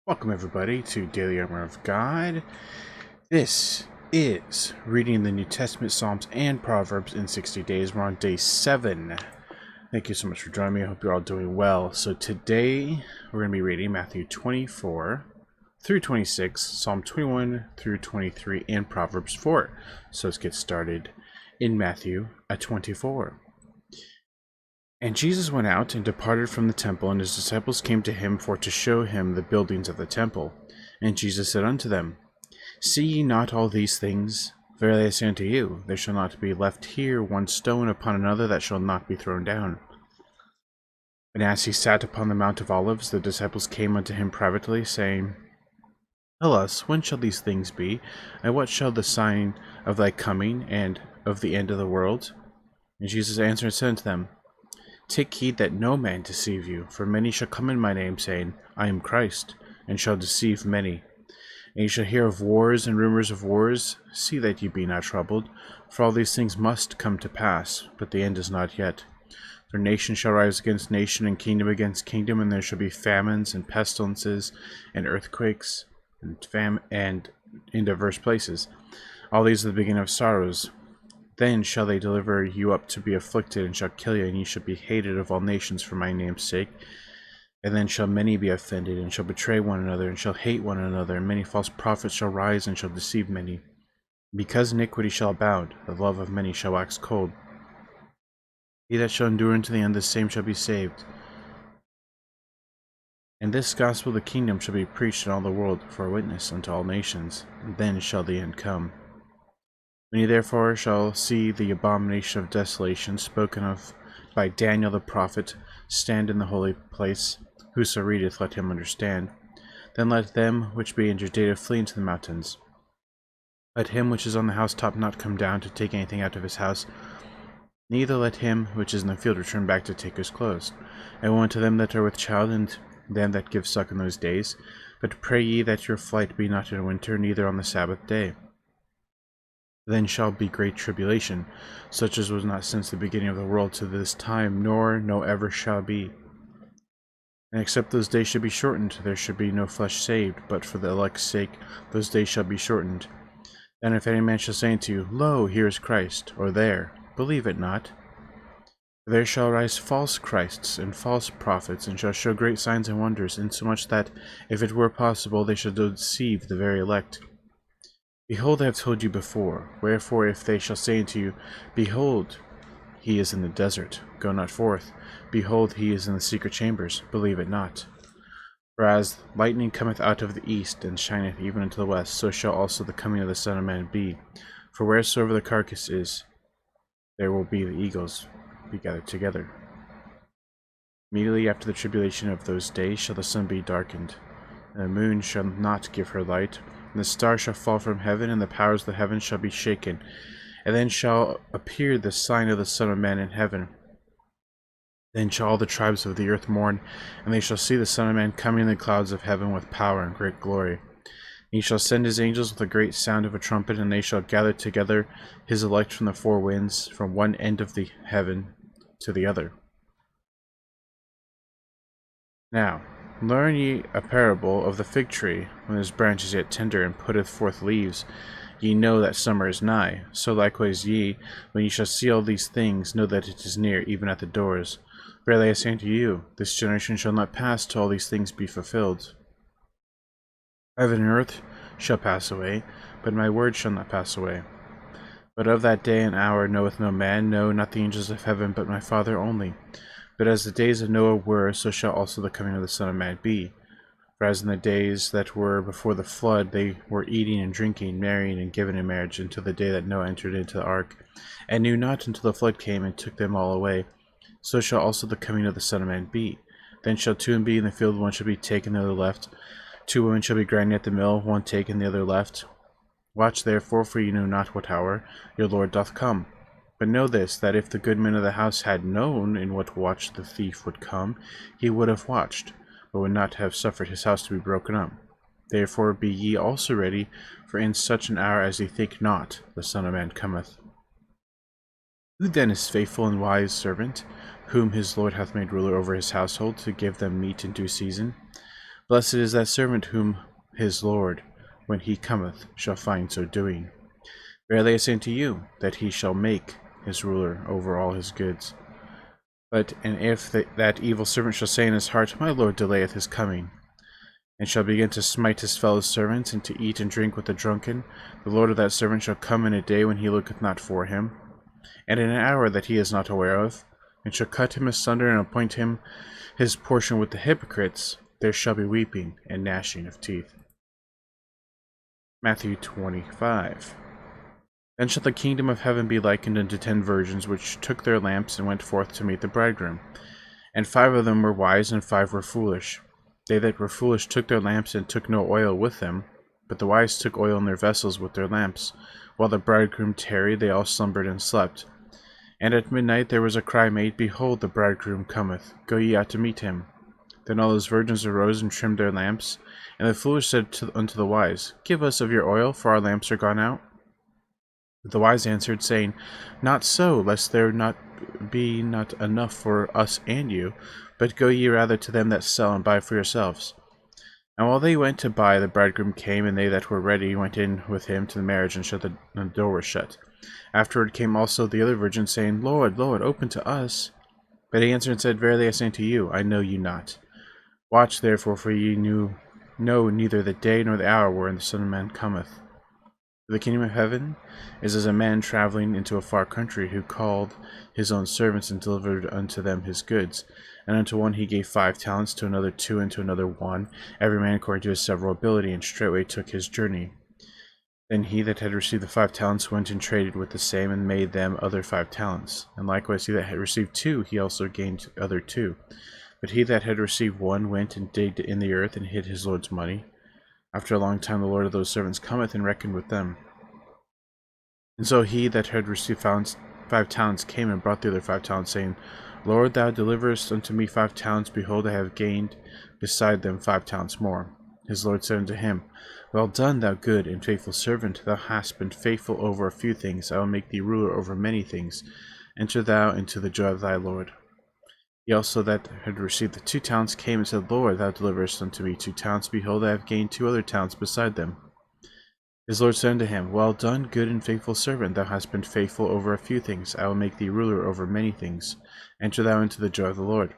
Welcome, everybody, to Daily Armor of God. This is reading the New Testament, Psalms and Proverbs in 60 days. We're on day 7. Thank you so much for joining me. I hope you're all doing well. So today, we're going to be reading Matthew 24 through 26, Psalm 21 through 23, and Proverbs 4. So let's get started in Matthew 24. And Jesus went out and departed from the temple, and his disciples came to him for to show him the buildings of the temple. And Jesus said unto them, See ye not all these things? Verily I say unto you, there shall not be left here one stone upon another that shall not be thrown down. And as he sat upon the Mount of Olives, the disciples came unto him privately, saying, Tell us, when shall these things be? And what shall the sign of thy coming, and of the end of the world? And Jesus answered and said unto them, Take heed that no man deceive you, for many shall come in my name, saying, I am Christ, and shall deceive many. And ye shall hear of wars and rumors of wars. See that ye be not troubled, for all these things must come to pass, but the end is not yet. For nation shall rise against nation, and kingdom against kingdom, and there shall be famines, and pestilences, and earthquakes, and in diverse places. All these are the beginning of sorrows. Then shall they deliver you up to be afflicted, and shall kill you, and ye shall be hated of all nations for my name's sake. And then shall many be offended, and shall betray one another, and shall hate one another, and many false prophets shall rise, and shall deceive many. Because iniquity shall abound, the love of many shall wax cold. He that shall endure unto the end, the same shall be saved. And this gospel of the kingdom shall be preached in all the world for a witness unto all nations, and then shall the end come. When ye therefore shall see the abomination of desolation spoken of by Daniel the prophet stand in the holy place, whoso readeth, let him understand. Then let them which be in Judea flee into the mountains. Let him which is on the housetop not come down to take anything out of his house, neither let him which is in the field return back to take his clothes. And woe unto them that are with child, and them that give suck in those days. But pray ye that your flight be not in winter, neither on the Sabbath day. Then shall be great tribulation, such as was not since the beginning of the world to this time, nor no ever shall be. And except those days should be shortened, there should be no flesh saved, but for the elect's sake those days shall be shortened. Then if any man shall say unto you, Lo, here is Christ, or there, believe it not. For there shall rise false Christs and false prophets, and shall show great signs and wonders, insomuch that, if it were possible, they shall deceive the very elect. Behold, I have told you before. Wherefore, if they shall say unto you, Behold, he is in the desert, go not forth. Behold, he is in the secret chambers, believe it not. For as lightning cometh out of the east, and shineth even unto the west, so shall also the coming of the Son of Man be. For wheresoever the carcass is, there will be the eagles be gathered together. Immediately after the tribulation of those days shall the sun be darkened, and the moon shall not give her light, and the stars shall fall from heaven, and the powers of the heavens shall be shaken. And then shall appear the sign of the Son of Man in heaven. Then shall all the tribes of the earth mourn, and they shall see the Son of Man coming in the clouds of heaven with power and great glory. And he shall send his angels with a great sound of a trumpet, and they shall gather together his elect from the four winds, from one end of the heaven to the other. Now, learn ye a parable of the fig tree, when his branch is yet tender, and putteth forth leaves. Ye know that summer is nigh. So likewise ye, when ye shall see all these things, know that it is near, even at the doors. Verily I say unto you, this generation shall not pass till all these things be fulfilled. Heaven and earth shall pass away, but my word shall not pass away. But of that day and hour knoweth no man, no, not the angels of heaven, but my Father only. But as the days of Noah were, so shall also the coming of the Son of Man be. For as in the days that were before the flood, they were eating and drinking, marrying and giving in marriage, until the day that Noah entered into the ark, and knew not until the flood came and took them all away. So shall also the coming of the Son of Man be. Then shall two be in the field, one shall be taken, the other left. Two women shall be grinding at the mill, one taken, the other left. Watch therefore, for ye know not what hour your Lord doth come. But know this, that if the good man of the house had known in what watch the thief would come, he would have watched, but would not have suffered his house to be broken up. Therefore be ye also ready, for in such an hour as ye think not, the Son of Man cometh. Who then is faithful and wise servant, whom his Lord hath made ruler over his household, to give them meat in due season? Blessed is that servant whom his Lord, when he cometh, shall find so doing. Verily I say unto you, that he shall make his ruler over all his goods. And if that evil servant shall say in his heart, My Lord delayeth his coming, and shall begin to smite his fellow servants, and to eat and drink with the drunken, the Lord of that servant shall come in a day when he looketh not for him, and in an hour that he is not aware of, and shall cut him asunder, and appoint him his portion with the hypocrites. There shall be weeping and gnashing of teeth. Matthew 25. Then shall the kingdom of heaven be likened unto 10 virgins, which took their lamps and went forth to meet the bridegroom. And 5 of them were wise, and 5 were foolish. They that were foolish took their lamps, and took no oil with them, but the wise took oil in their vessels with their lamps. While the bridegroom tarried, they all slumbered and slept. And at midnight there was a cry made, Behold, the bridegroom cometh, go ye out to meet him. Then all those virgins arose and trimmed their lamps. And the foolish said unto the wise, Give us of your oil, for our lamps are gone out. But the wise answered, saying, Not so, lest there be not enough for us and you, but go ye rather to them that sell, and buy for yourselves. And while they went to buy, the bridegroom came, and they that were ready went in with him to the marriage, and the door was shut. Afterward came also the other virgins, saying, Lord, Lord, open to us. But he answered and said, Verily I say unto you, I know you not. Watch therefore, for ye know neither the day nor the hour wherein the Son of Man cometh. For the kingdom of heaven is as a man traveling into a far country, who called his own servants, and delivered unto them his goods. And unto one he gave 5 talents, to another 2, and to another 1, every man according to his several ability, and straightway took his journey. Then he that had received the 5 talents went and traded with the same, and made them other 5 talents. And likewise he that had received 2, he also gained other 2. But he that had received 1 went and digged in the earth, and hid his Lord's money. After a long time the Lord of those servants cometh, and reckoned with them. And so he that had received 5 talents came, and brought the other 5 talents, saying, Lord, thou deliverest unto me 5 talents. Behold, I have gained beside them 5 talents more. His Lord said unto him, Well done, thou good and faithful servant. Thou hast been faithful over a few things. I will make thee ruler over many things. Enter thou into the joy of thy Lord. He also that had received the 2 talents came, and said, Lord, thou deliverest unto me 2 talents. Behold, I have gained 2 other talents beside them. His Lord said unto him, Well done, good and faithful servant. Thou hast been faithful over a few things. I will make thee ruler over many things. Enter thou into the joy of the Lord.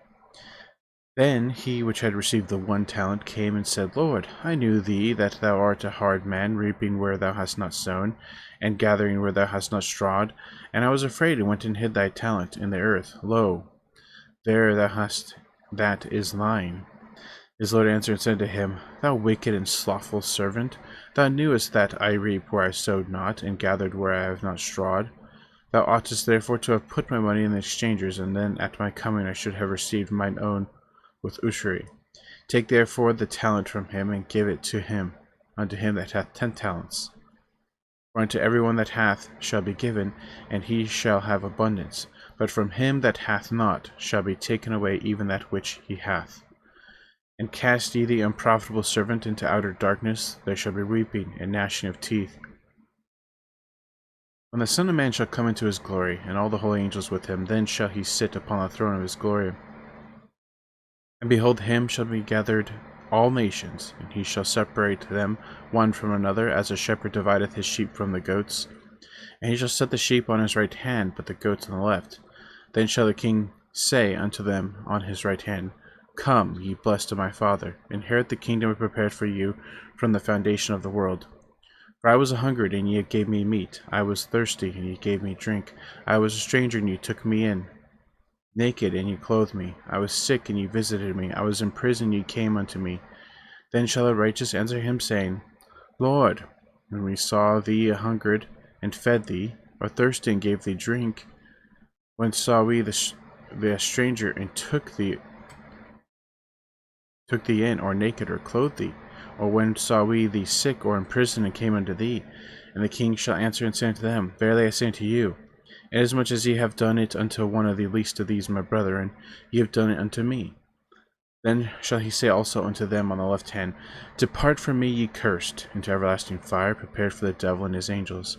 Then he which had received the 1 talent came, and said, Lord, I knew thee, that thou art a hard man, reaping where thou hast not sown, and gathering where thou hast not strawed. And I was afraid, and went and hid thy talent in the earth. Lo, there thou hast that is thine. His Lord answered and said to him, Thou wicked and slothful servant, thou knewest that I reap where I sowed not, and gathered where I have not strawed. Thou oughtest therefore to have put my money in the exchangers, and then at my coming I should have received mine own with usury. Take therefore the talent from him, and give it to him, unto him that hath 10 talents. For unto every one that hath shall be given, and he shall have abundance. But from him that hath not shall be taken away even that which he hath. And cast ye the unprofitable servant into outer darkness. There shall be weeping and gnashing of teeth. When the Son of Man shall come into his glory, and all the holy angels with him, then shall he sit upon the throne of his glory. And behold, him shall be gathered all nations, and he shall separate them one from another, as a shepherd divideth his sheep from the goats. And he shall set the sheep on his right hand, but the goats on the left. Then shall the king say unto them on his right hand, Come, ye blessed of my Father, inherit the kingdom prepared for you from the foundation of the world. For I was hungered, and ye gave me meat. I was thirsty, and ye gave me drink. I was a stranger, and ye took me in. Naked, and ye clothed me. I was sick, and ye visited me. I was in prison, and ye came unto me. Then shall the righteous answer him, saying, Lord, when we saw thee hungered, and fed thee, or thirsty, and gave thee drink, when saw we the stranger, and took thee in, or naked, or clothed thee? Or when saw we thee sick, or in prison, and came unto thee? And the king shall answer and say unto them, Verily I say unto you, inasmuch as ye have done it unto one of the least of these my brethren, ye have done it unto me. Then shall he say also unto them on the left hand, Depart from me, ye cursed, into everlasting fire, prepared for the devil and his angels.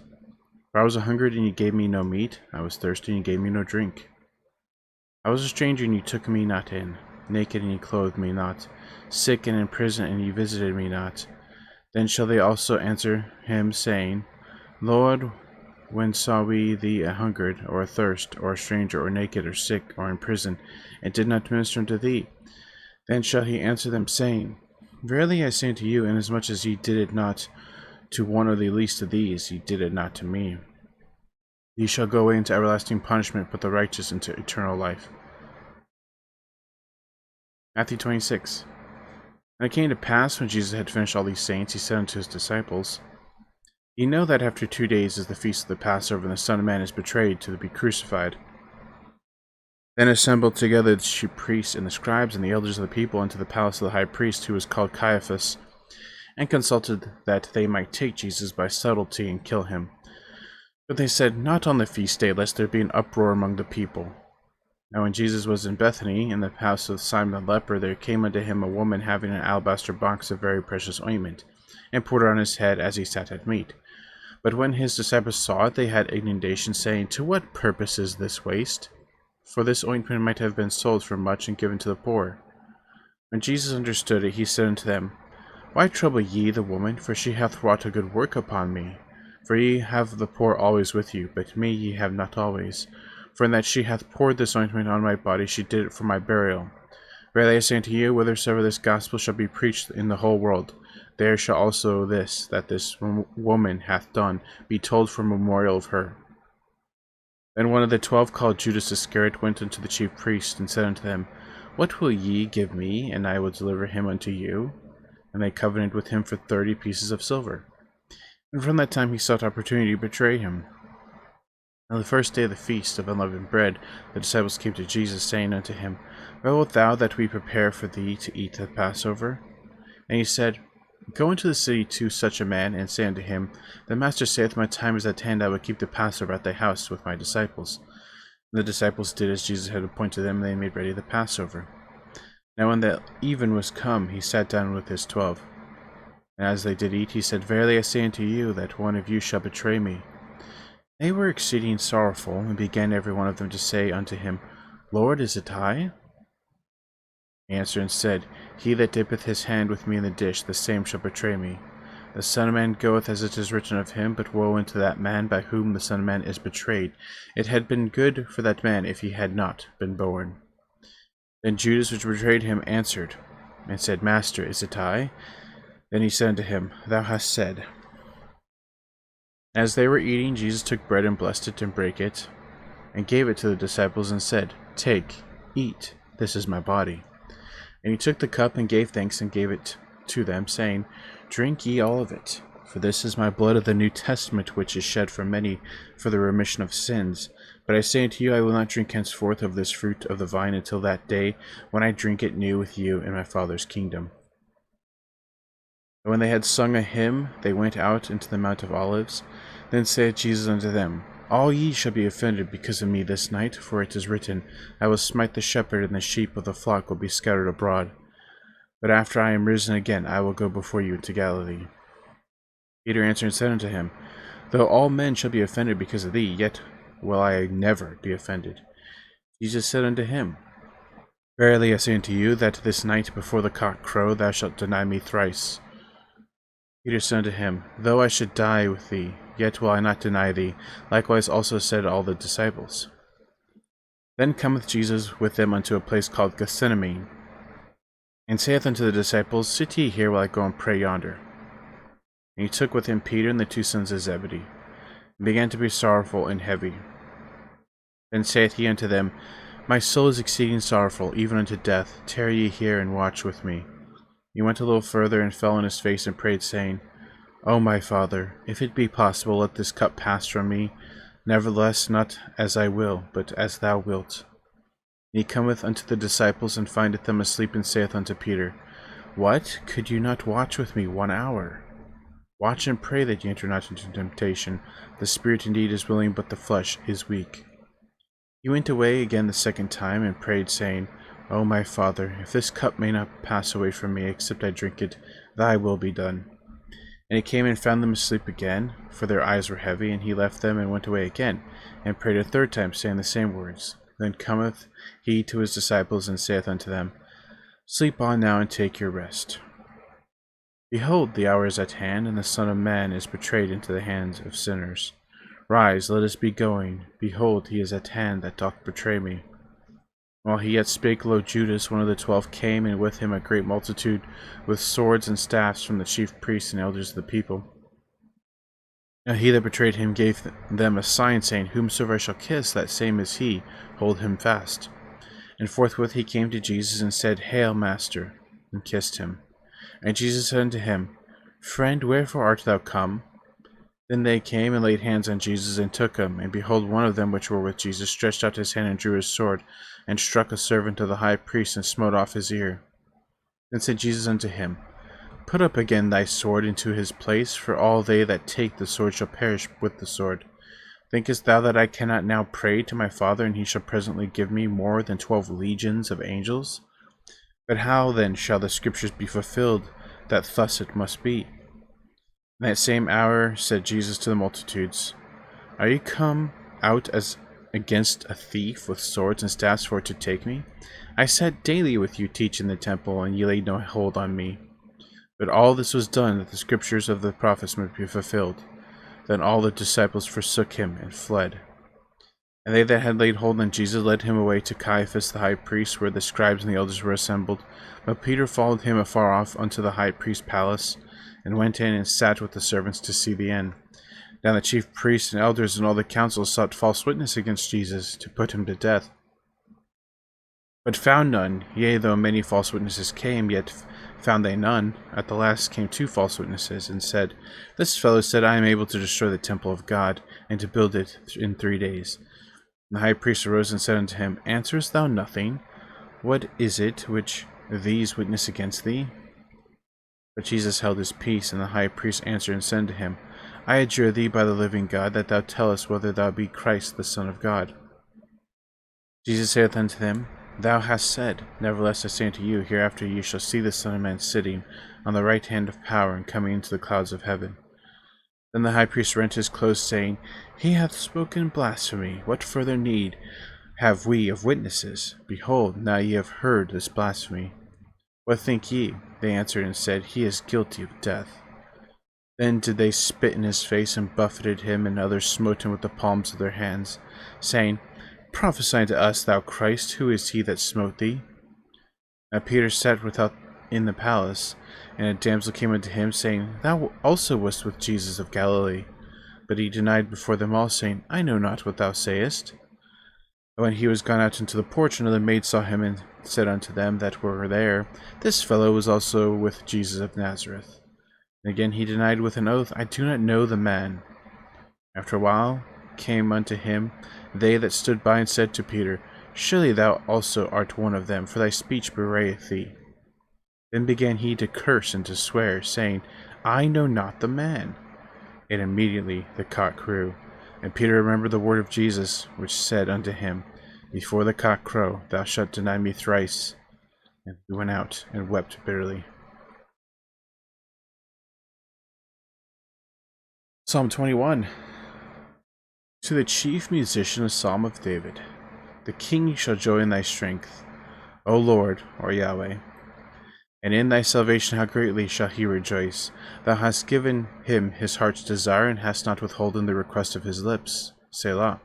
For I was hungered, and ye gave me no meat. I was thirsty, and ye gave me no drink. I was a stranger, and ye took me not in. naked, and ye clothed me not, sick and in prison, and ye visited me not. Then shall they also answer him, saying, Lord, when saw we thee a hungered, or athirst, or a stranger, or naked, or sick, or in prison, and did not minister unto thee? Then shall he answer them, saying, Verily I say unto you, inasmuch as ye did it not to one of the least of these, ye did it not to me. Ye shall go away into everlasting punishment, but the righteous into eternal life. Matthew 26. And it came to pass, when Jesus had finished all these sayings, he said unto his disciples, Ye know that after 2 days is the feast of the Passover, and the Son of Man is betrayed to be crucified. Then assembled together the chief priests and the scribes and the elders of the people unto the palace of the high priest, who was called Caiaphas, and consulted that they might take Jesus by subtlety and kill him. But they said, Not on the feast day, lest there be an uproar among the people. Now when Jesus was in Bethany, in the house of Simon the leper, there came unto him a woman having an alabaster box of very precious ointment, and poured it on his head as he sat at meat. But when his disciples saw it, they had indignation, saying, To what purpose is this waste? For this ointment might have been sold for much and given to the poor. When Jesus understood it, he said unto them, Why trouble ye the woman? For she hath wrought a good work upon me. For ye have the poor always with you, but me ye have not always. For in that she hath poured this ointment on my body, she did it for my burial. Verily I say unto you, whithersoever this gospel shall be preached in the whole world, there shall also this, that this woman hath done, be told for memorial of her. Then one of the 12, called Judas Iscariot, went unto the chief priests, and said unto them, What will ye give me, and I will deliver him unto you? And they covenanted with him for 30 pieces of silver. And from that time he sought opportunity to betray him. On the first day of the feast of unleavened bread, the disciples came to Jesus, saying unto him, Where wilt thou that we prepare for thee to eat the Passover? And he said, Go into the city to such a man, and say unto him, The Master saith, My time is at hand, I will keep the Passover at thy house with my disciples. And the disciples did as Jesus had appointed them, and they made ready the Passover. Now when the even was come, he sat down with his 12. And as they did eat, he said, Verily I say unto you, that one of you shall betray me. They were exceeding sorrowful, and began every one of them to say unto him, Lord, is it I? He answered and said, He that dippeth his hand with me in the dish, the same shall betray me. The Son of Man goeth as it is written of him, but woe unto that man by whom the Son of Man is betrayed. It had been good for that man if he had not been born. Then Judas, which betrayed him, answered, and said, Master, is it I? Then he said unto him, Thou hast said. As they were eating, Jesus took bread and blessed it, and brake it, and gave it to the disciples, and said, Take, eat, this is my body. And he took the cup, and gave thanks, and gave it to them, saying, Drink ye all of it, for this is my blood of the New Testament, which is shed for many for the remission of sins. But I say unto you, I will not drink henceforth of this fruit of the vine until that day when I drink it new with you in my Father's kingdom. And when they had sung a hymn, they went out into the Mount of Olives. Then saith Jesus unto them, All ye shall be offended because of me this night, for it is written, I will smite the shepherd, and the sheep of the flock will be scattered abroad. But after I am risen again, I will go before you into Galilee. Peter answered and said unto him, Though all men shall be offended because of thee, yet will I never be offended. Jesus said unto him, Verily I say unto you, that this night before the cock crow thou shalt deny me thrice. Peter said unto him, Though I should die with thee, yet will I not deny thee. Likewise also said all the disciples. Then cometh Jesus with them unto a place called Gethsemane, and saith unto the disciples, Sit ye here while I go and pray yonder. And he took with him Peter and the 2 sons of Zebedee, and began to be sorrowful and heavy. Then saith he unto them, My soul is exceeding sorrowful, even unto death. Tarry ye here, and watch with me. He went a little further, and fell on his face, and prayed, saying, O my Father, if it be possible, let this cup pass from me. Nevertheless, not as I will, but as thou wilt. And he cometh unto the disciples, and findeth them asleep, and saith unto Peter, What? Could you not watch with me 1 hour? Watch and pray that ye enter not into temptation. The spirit indeed is willing, but the flesh is weak. He went away again the second time, and prayed, saying, O my Father, if this cup may not pass away from me, except I drink it, thy will be done. And he came and found them asleep again, for their eyes were heavy, and he left them, and went away again, and prayed a third time, saying the same words. Then cometh he to his disciples, and saith unto them, Sleep on now and take your rest. Behold, the hour is at hand, and the Son of Man is betrayed into the hands of sinners. Rise, let us be going. Behold, he is at hand that doth betray me. While he yet spake, lo, Judas, one of the 12, came, and with him a great multitude, with swords and staffs from the chief priests and elders of the people. Now he that betrayed him gave them a sign, saying, Whomsoever I shall kiss, that same is he, hold him fast. And forthwith he came to Jesus, and said, Hail, Master, and kissed him. And Jesus said unto him, Friend, wherefore art thou come? Then they came and laid hands on Jesus, and took him. And behold, one of them which were with Jesus stretched out his hand, and drew his sword, and struck a servant of the high priest, and smote off his ear. Then said Jesus unto him, Put up again thy sword into his place, for all they that take the sword shall perish with the sword. Thinkest thou that I cannot now pray to my Father, and he shall presently give me more than 12 legions of angels? But how then shall the scriptures be fulfilled, that thus it must be? In that same hour said Jesus to the multitudes, Are ye come out as against a thief with swords and staffs for to take me? I sat daily with you teach in the temple, and ye laid no hold on me. But all this was done, that the scriptures of the prophets might be fulfilled. Then all the disciples forsook him, and fled. And they that had laid hold on Jesus led him away to Caiaphas the high priest, where the scribes and the elders were assembled. But Peter followed him afar off unto the high priest's palace, and went in and sat with the servants to see the end. Now the chief priests and elders and all the council sought false witness against Jesus, to put him to death. But found none, yea, though many false witnesses came, yet found they none. At the last came 2 false witnesses, and said, This fellow said, I am able to destroy the temple of God, and to build it in 3 days. And the high priest arose and said unto him, Answerest thou nothing? What is it which these witness against thee? But Jesus held his peace, and the high priest answered and said unto him, I adjure thee by the living God, that thou tell us whether thou be Christ the Son of God. Jesus saith unto them, Thou hast said, Nevertheless I say unto you, hereafter ye shall see the Son of Man sitting on the right hand of power, and coming into the clouds of heaven. Then the high priest rent his clothes, saying, He hath spoken blasphemy. What further need have we of witnesses? Behold, now ye have heard this blasphemy. What think ye? They answered and said, He is guilty of death. Then did they spit in his face, and buffeted him, and others smote him with the palms of their hands, saying, Prophesy unto us, thou Christ, who is he that smote thee? Now Peter sat without in the palace, and a damsel came unto him, saying, Thou also wast with Jesus of Galilee. But he denied before them all, saying, I know not what thou sayest. And when he was gone out into the porch, another maid saw him, and said unto them that were there, This fellow was also with Jesus of Nazareth. And again he denied with an oath, I do not know the man. After a while came unto him they that stood by, and said to Peter, Surely thou also art one of them, for thy speech bewrayeth thee. Then began he to curse and to swear, saying, I know not the man. And immediately the cock crew. And Peter remembered the word of Jesus, which said unto him, Before the cock crow, thou shalt deny me thrice. And he went out and wept bitterly. Psalm 21. To the chief musician, a psalm of David. The king shall joy in thy strength, O Lord, or Yahweh. And in thy salvation how greatly shall he rejoice. Thou hast given him his heart's desire, and hast not withholden the request of his lips. Selah.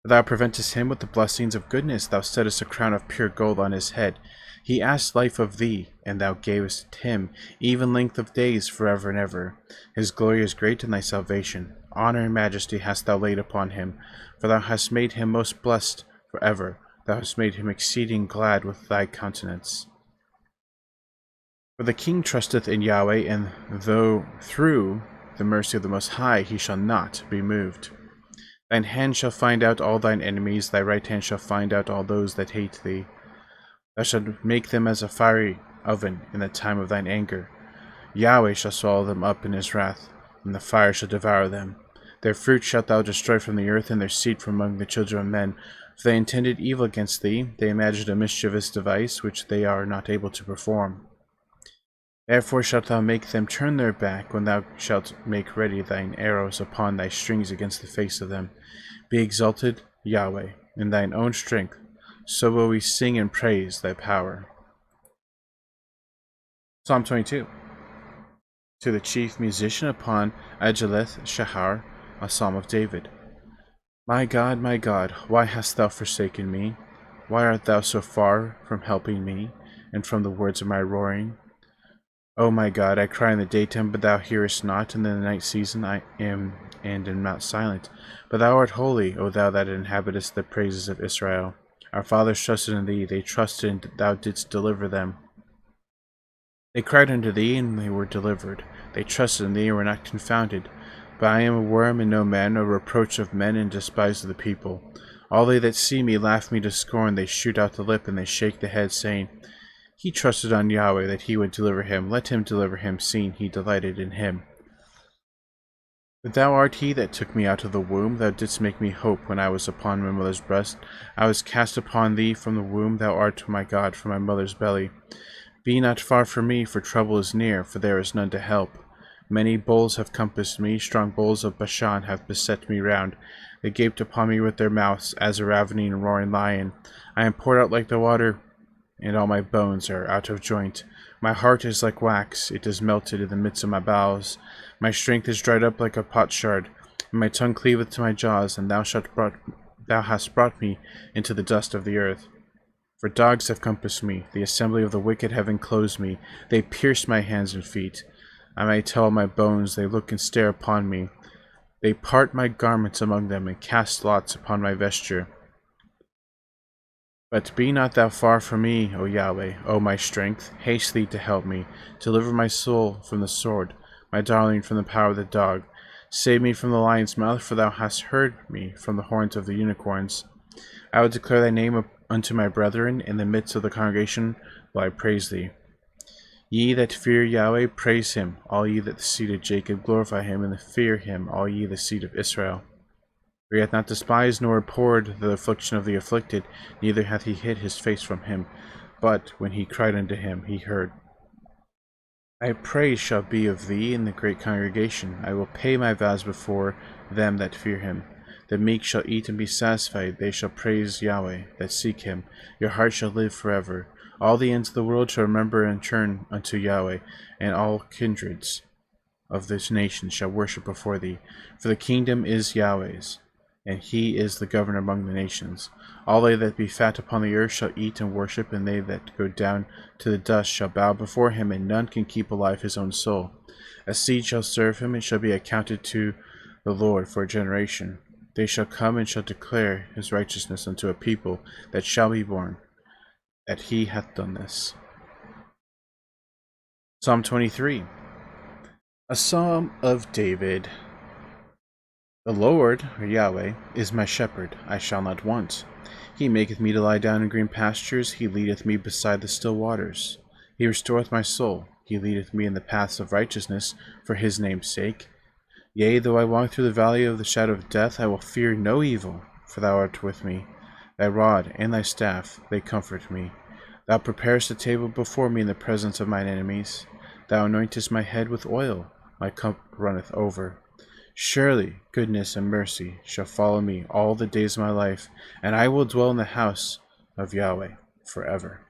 For thou preventest him with the blessings of goodness. Thou settest a crown of pure gold on his head. He asked life of thee, and thou gavest him even length of days forever and ever. His glory is great in thy salvation. Honor and majesty hast thou laid upon him. For thou hast made him most blessed forever. Thou hast made him exceeding glad with thy countenance. For the king trusteth in Yahweh, and though through the mercy of the Most High he shall not be moved. Thine hand shall find out all thine enemies, thy right hand shall find out all those that hate thee. Thou shalt make them as a fiery oven in the time of thine anger. Yahweh shall swallow them up in his wrath, and the fire shall devour them. Their fruit shalt thou destroy from the earth, and their seed from among the children of men. For they intended evil against thee, they imagined a mischievous device, which they are not able to perform. Therefore shalt thou make them turn their back, when thou shalt make ready thine arrows upon thy strings against the face of them. Be exalted, Yahweh, in thine own strength, so will we sing and praise thy power. Psalm 22. To the chief musician upon Ajaleth Shahar, a psalm of David. My God, why hast thou forsaken me? Why art thou so far from helping me, and from the words of my roaring? O my God, I cry in the daytime, but thou hearest not, and in the night season I am not silent. But thou art holy, O thou that inhabitest the praises of Israel. Our fathers trusted in thee, they trusted, and thou didst deliver them. They cried unto thee, and they were delivered. They trusted in thee, and were not confounded. But I am a worm and no man, a reproach of men, and despised of the people. All they that see me laugh me to scorn, they shoot out the lip, and they shake the head, saying, He trusted on Yahweh, that he would deliver him. Let him deliver him, seeing he delighted in him. But thou art he that took me out of the womb. Thou didst make me hope when I was upon my mother's breast. I was cast upon thee from the womb. Thou art my God from my mother's belly. Be not far from me, for trouble is near, for there is none to help. Many bulls have compassed me, strong bulls of Bashan have beset me round. They gaped upon me with their mouths, as a ravening and roaring lion. I am poured out like the water, and all my bones are out of joint. My heart is like wax, it is melted in the midst of my bowels. My strength is dried up like a potsherd, and my tongue cleaveth to my jaws, and thou hast brought me into the dust of the earth. For dogs have compassed me, the assembly of the wicked have enclosed me, they pierced my hands and feet. I may tell my bones, they look and stare upon me. They part my garments among them, and cast lots upon my vesture. But be not thou far from me, O Yahweh, O my strength. Haste thee to help me. Deliver my soul from the sword, my darling from the power of the dog. Save me from the lion's mouth, for thou hast heard me from the horns of the unicorns. I will declare thy name unto my brethren. In the midst of the congregation will I praise thee. Ye that fear Yahweh, praise him. All ye that the seed of Jacob, glorify him, and fear him, all ye the seed of Israel. For he hath not despised nor abhorred the affliction of the afflicted, neither hath he hid his face from him. But when he cried unto him, he heard. My praise shall be of thee in the great congregation. I will pay my vows before them that fear him. The meek shall eat and be satisfied. They shall praise Yahweh that seek him. Your heart shall live forever. All the ends of the world shall remember and turn unto Yahweh, and all kindreds of this nation shall worship before thee. For the kingdom is Yahweh's, and he is the governor among the nations. All they that be fat upon the earth shall eat and worship, and they that go down to the dust shall bow before him, and none can keep alive his own soul. A seed shall serve him, and shall be accounted to the Lord for a generation. They shall come and shall declare his righteousness unto a people that shall be born, that he hath done this. Psalm 23. A psalm of David. The Lord, or Yahweh, is my shepherd, I shall not want. He maketh me to lie down in green pastures, he leadeth me beside the still waters. He restoreth my soul, he leadeth me in the paths of righteousness, for his name's sake. Yea, though I walk through the valley of the shadow of death, I will fear no evil, for thou art with me. Thy rod and thy staff, they comfort me. Thou preparest a table before me in the presence of mine enemies. Thou anointest my head with oil, my cup runneth over. Surely goodness and mercy shall follow me all the days of my life, and I will dwell in the house of Yahweh forever.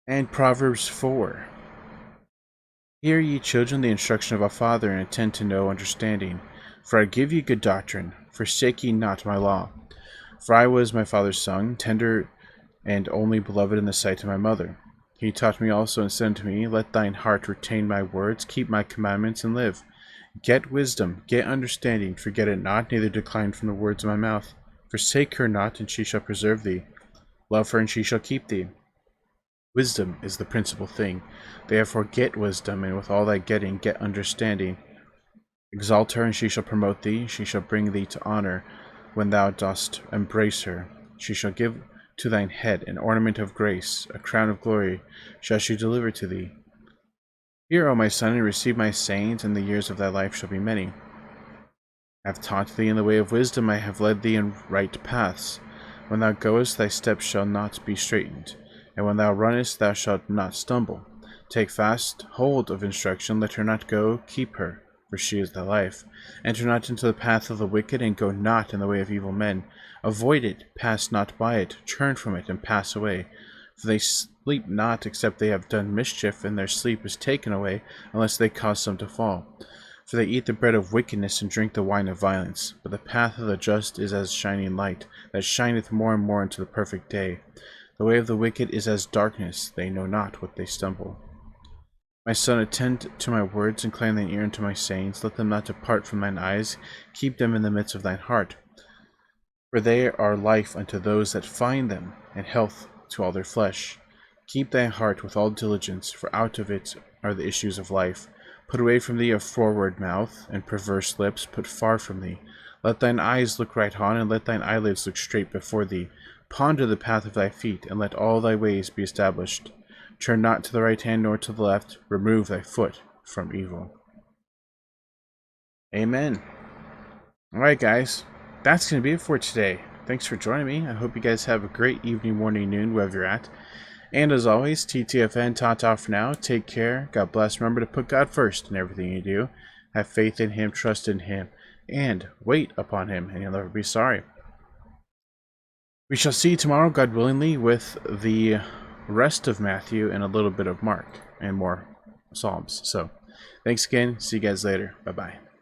And Proverbs 4. Hear ye children the instruction of a father, and attend to know understanding. For I give you good doctrine, forsake ye not my law. For I was my father's son, tender and only beloved in the sight of my mother. He taught me also and said unto me, Let thine heart retain my words, keep my commandments, and live. Get wisdom, get understanding, forget it not, neither decline from the words of my mouth. Forsake her not, and she shall preserve thee. Love her, and she shall keep thee. Wisdom is the principal thing. Therefore get wisdom, and with all thy getting get understanding. Exalt her, and she shall promote thee. She shall bring thee to honor when thou dost embrace her. She shall give to thine head an ornament of grace, a crown of glory shall she deliver to thee. Hear, O my son, and receive my sayings, and the years of thy life shall be many. I have taught thee in the way of wisdom, I have led thee in right paths. When thou goest, thy steps shall not be straitened, and when thou runnest, thou shalt not stumble. Take fast hold of instruction, let her not go, keep her, for she is thy life. Enter not into the path of the wicked, and go not in the way of evil men. Avoid it, pass not by it, turn from it, and pass away. For they sleep not except they have done mischief, and their sleep is taken away unless they cause some to fall. For they eat the bread of wickedness and drink the wine of violence. But the path of the just is as shining light, that shineth more and more into the perfect day. The way of the wicked is as darkness, they know not what they stumble. My son, attend to my words, incline thine ear unto my sayings. Let them not depart from thine eyes, keep them in the midst of thine heart. For they are life unto those that find them, and health to all their flesh. Keep thy heart with all diligence, for out of it are the issues of life. Put away from thee a froward mouth, and perverse lips put far from thee. Let thine eyes look right on, and let thine eyelids look straight before thee. Ponder the path of thy feet, and let all thy ways be established. Turn not to the right hand nor to the left. Remove thy foot from evil. Amen. Alright, guys. That's going to be it for today. Thanks for joining me. I hope you guys have a great evening, morning, noon, wherever you're at. And as always, TTFN, ta-ta for now. Take care. God bless. Remember to put God first in everything you do. Have faith in Him, trust in Him, and wait upon Him, and you'll never be sorry. We shall see tomorrow, God willingly, with the rest of Matthew and a little bit of Mark and more Psalms. So, thanks again. See you guys later. Bye-bye.